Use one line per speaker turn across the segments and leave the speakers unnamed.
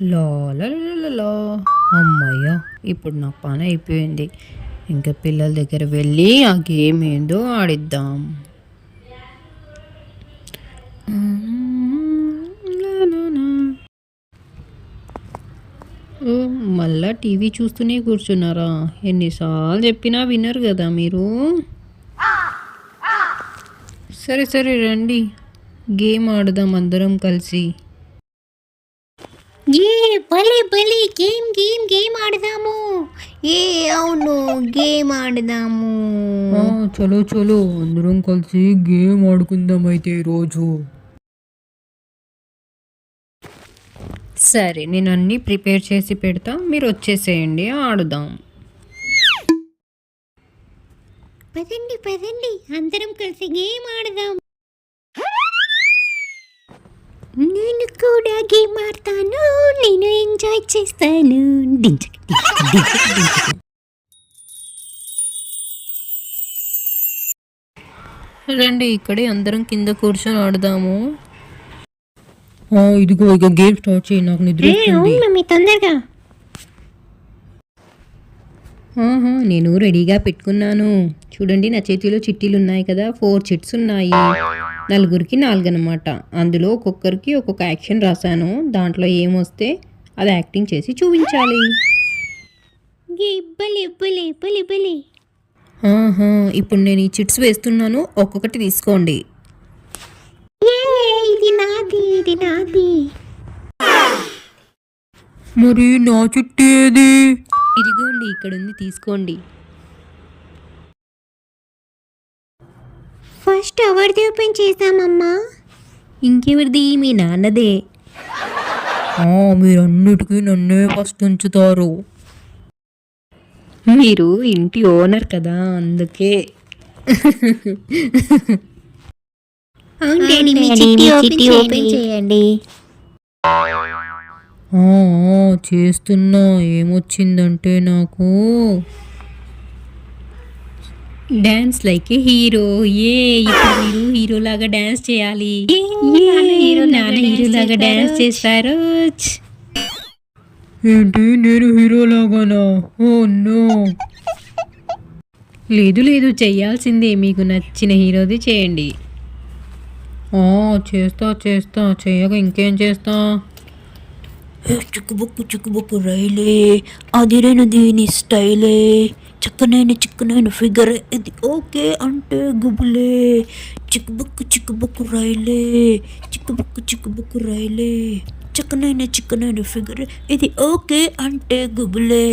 లాలలా అమ్మయ్య, ఇప్పుడు నా పని అయిపోయింది. ఇంకా పిల్లల దగ్గర వెళ్ళి ఆ గేమ్ ఏందో ఆడిద్దాం. ఓ, మళ్ళా టీవీ చూస్తూనే కూర్చున్నారా? ఎన్నిసార్లు చెప్పినా వినరు కదా మీరు. సరే సరే రండి, గేమ్ ఆడదాం అందరం కలిసి.
భలే భలే గేమ్ గేమ్ గేమ్ ఆడదాము. అవును, గేమ్ ఆడదాము.
చలో చలో అందరం కలిసి గేమ్ ఆడుకుందాం అయితే ఈరోజు. సరే, నేను అన్నీ ప్రిపేర్ చేసి పెడతా, మీరు వచ్చేసేయండి, ఆడుదాం.
పదండి పదండి, అందరం కలిసి గేమ్ ఆడదాం. నేను కూడా గేమ్ ఆడతాను, నేను ఎంజాయ్ చేస్తాను.
రండి, ఇక్కడే అందరం కింద కూర్చొని ఆడదాము. ఇదిగో ఇక గేమ్ స్టార్ట్ చేయి, నాకు నిద్ర వస్తుంది.
మమ్మీ తొందరగా.
నేను రెడీగా పెట్టుకున్నాను. చూడండి, నా చేతిలో చిట్టీలు ఉన్నాయి కదా, 4 చిట్స్ ఉన్నాయి. నలుగురికి 4 అనమాట. అందులో ఒక్కొక్కరికి ఒక్కొక్క యాక్షన్ రాశాను. దాంట్లో ఏమొస్తే అది యాక్టింగ్ చేసి చూపించాలి. ఇప్పుడు నేను ఈ చిట్స్ వేస్తున్నాను, ఒక్కొక్కటి తీసుకోండి.
ఇది నాది.
మరి నా చిట్టి ఏది? ఇదిగోండి, ఇక్కడ ఉంది, తీసుకోండి.
ఫస్ట్ ఎవరిది ఓపెన్ చేద్దామమ్మా?
ఇంకెవరిది? మీ నాన్నదే. మీరన్నిటికీ నన్నే ఫస్ట్ ఉంచుతారు. మీరు ఇంటి ఓనర్ కదా, అందుకే.
చిట్టి ఓపెన్ చేయండి.
చేస్తున్నా. ఏమొచ్చిందంటే నాకు డాన్స్ లైక్ ఏ హీరో. ఇప్పుడు మీరు హీరోలాగా డాన్స్ చేయాలి. నాన్న హీరోలాగా డాన్స్ చేస్తారు. ఏంటి, నేను హీరోలాగానా? నో. లేదు లేదు, చెయ్యాల్సిందే. మీకు నచ్చిన హీరోది చేయండి. చేస్తా. చేయగా ఇంకేం చేస్తా? చిక్కుబుక్కు రైలే, అదిరైన దీని స్టైలే, చిక్కనైన ఫిగర్, ఇది ఓకే అంటే గుబులే. చిక్కుబుక్కు రైలే, చిక్కుబుక్కు రైలే, చిక్కనైన ఫిగర్, ఇది ఓకే అంటే గుబులే.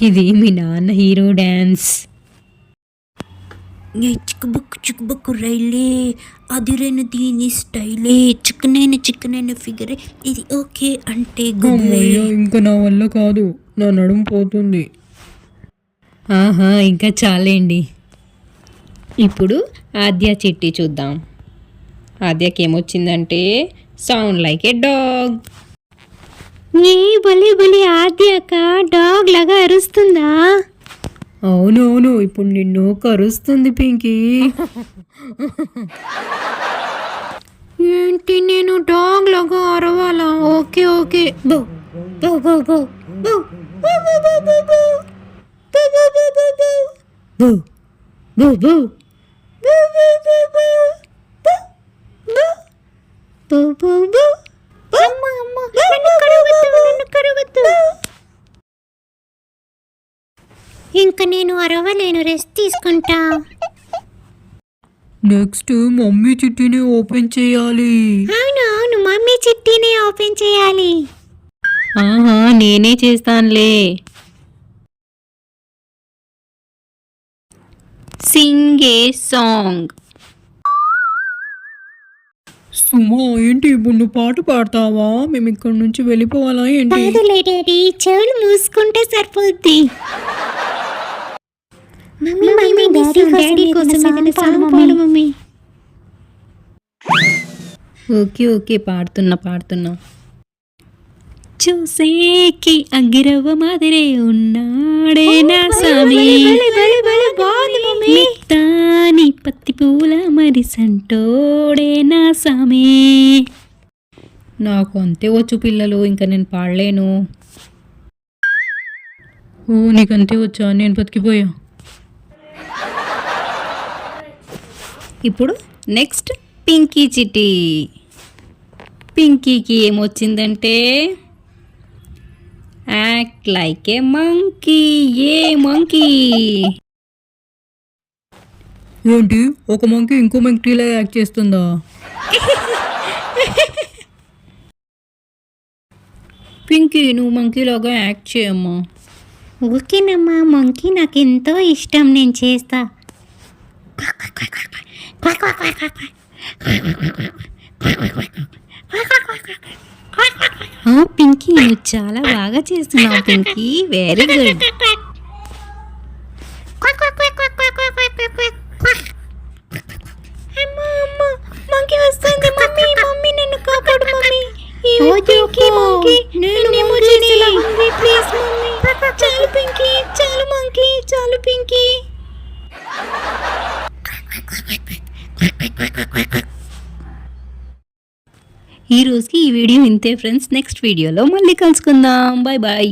ఇది మీ నాన్న హీరో డాన్స్. చిక్కుబుక్కు రైలే, అదిరైన దీని స్టైలే, చిక్కనైన ఫిగర్, ఇది ఓకే అంటే గుబులే. ఇంకా నా వల్ల కాదు, నా నడుము పోతుంది. ఇంకా చాలేండి. ఇప్పుడు ఆద్య చిట్టి చూద్దాం. ఆద్యకి ఏమొచ్చిందంటే సౌండ్ లైక్ ఏ డాగ్.
భలే ఆద్యక డాగ్ లాగా అరుస్తుందా?
అవునవును, ఇప్పుడు నిన్ను కరుస్తుంది పింకీ. ఏంటి, నేను డాగ్ లాగా అరవాలా? ఓకే. బో బో బో బో బో బో బో బో
ఇంకా నేను అరవలేను, రెస్ట్ తీసుకుంటా.
నెక్స్ట్ మమ్మీ చిట్టిని ఓపెన్ చేయాలి.
అవును, మమ్మీ చిట్టిని ఓపెన్ చేయాలి.
నేనే చేస్తానులే. సింగ్ ఏ సాంగ్. సుమా, ఏంటి ఇప్పుడు నువ్వు పాట పాడతావా? మేము ఇక్కడ నుంచి వెళ్ళిపోవాలా ఏంటి?
డాడీ, చెవులు మూసుకుంటే సరిపోద్ది. మమ్మీ డాడీ కోసం ఏదైనా సాంగ్ పాడు మమ్మీ.
ఓకే పాడుతున్నా. చూసేకి అగ్గిరవ్వ మాదిరే ఉన్నాడే నా సామి మిత్తాని పత్తి పూల మరి సంటోడే నా సామి. నాకు అంతే వచ్చు పిల్లలు, ఇంకా నేను పాడలేను. ఓ నీకంతే వచ్చా, నేను బతికిపోయా. ఇప్పుడు నెక్స్ట్ పింకీ చిట్టి. పింకీకి ఏమొచ్చిందంటే act like a monkey. A monkey ఏంటి, ఒక మంకీ ఇంకో మంకీలా యాక్ట్ చేస్తుందా? పింకీ నువ్వు మంకీలాగా యాక్ట్ చేయమ్మా.
ఓకేనమ్మా, మంకీ నాకు ఎంతో ఇష్టం, నేను చేస్తా.
పింకీ నువ్వు చాలా బాగా చేస్తున్నావు పింకీ, వెరీ గుడ్.
మంకీ వస్తుంది, మమ్మీ మమ్మీ నన్ను కాపాడు మమ్మీ. ప్లీజ్ మమ్మీ, చాలు పింకీ, చాలు మంకీ, చాలు పింకీ.
ఈ రోజుకి ఈ వీడియో ఇంతే ఫ్రెండ్స్. నెక్స్ట్ వీడియోలో మళ్ళీ కలుసుకుందాం. Bye bye.